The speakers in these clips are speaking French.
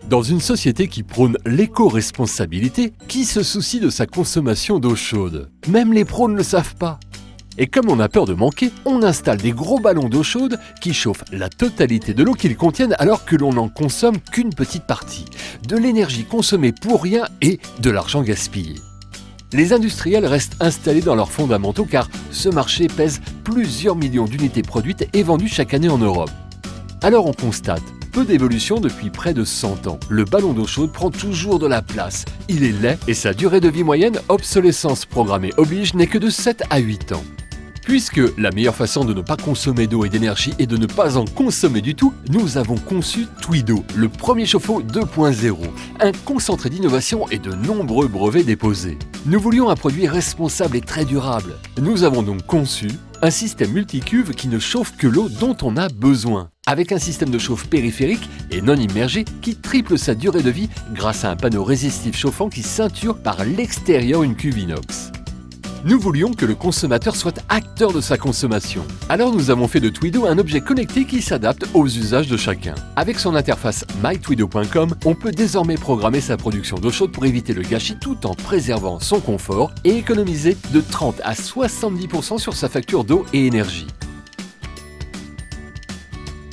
Dans une société qui prône l'éco-responsabilité, qui se soucie de sa consommation d'eau chaude? Même les pros ne le savent pas. Et comme on a peur de manquer, on installe des gros ballons d'eau chaude qui chauffent la totalité de l'eau qu'ils contiennent alors que l'on n'en consomme qu'une petite partie. De l'énergie consommée pour rien et de l'argent gaspillé. Les industriels restent installés dans leurs fondamentaux car ce marché pèse plusieurs millions d'unités produites et vendues chaque année en Europe. Alors on constate peu d'évolution depuis près de 100 ans. Le ballon d'eau chaude prend toujours de la place. Il est laid et sa durée de vie moyenne, obsolescence programmée oblige, n'est que de 7 à 8 ans. Puisque la meilleure façon de ne pas consommer d'eau et d'énergie est de ne pas en consommer du tout, nous avons conçu Twido, le premier chauffe-eau 2.0, un concentré d'innovation et de nombreux brevets déposés. Nous voulions un produit responsable et très durable. Nous avons donc conçu un système multicuve qui ne chauffe que l'eau dont on a besoin, avec un système de chauffe périphérique et non immergé qui triple sa durée de vie grâce à un panneau résistif chauffant qui ceinture par l'extérieur une cuve inox. Nous voulions que le consommateur soit acteur de sa consommation. Alors nous avons fait de Twido un objet connecté qui s'adapte aux usages de chacun. Avec son interface mytwido.com, on peut désormais programmer sa production d'eau chaude pour éviter le gâchis tout en préservant son confort et économiser de 30 à 70% sur sa facture d'eau et énergie.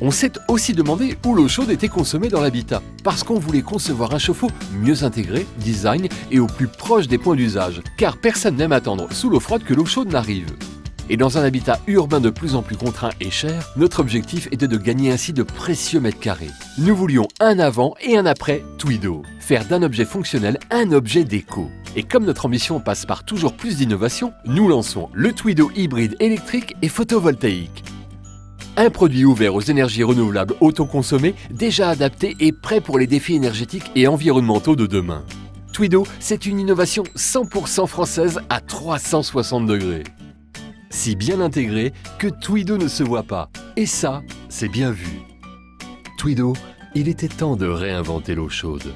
On s'est aussi demandé où l'eau chaude était consommée dans l'habitat, parce qu'on voulait concevoir un chauffe-eau mieux intégré, design et au plus proche des points d'usage, car personne n'aime attendre sous l'eau froide que l'eau chaude n'arrive. Et dans un habitat urbain de plus en plus contraint et cher, notre objectif était de gagner ainsi de précieux mètres carrés. Nous voulions un avant et un après Twido, faire d'un objet fonctionnel un objet déco. Et comme notre ambition passe par toujours plus d'innovation, nous lançons le Twido hybride électrique et photovoltaïque. Un produit ouvert aux énergies renouvelables autoconsommées, déjà adapté et prêt pour les défis énergétiques et environnementaux de demain. Twido, c'est une innovation 100% française à 360 degrés. Si bien intégré que Twido ne se voit pas. Et ça, c'est bien vu. Twido, il était temps de réinventer l'eau chaude.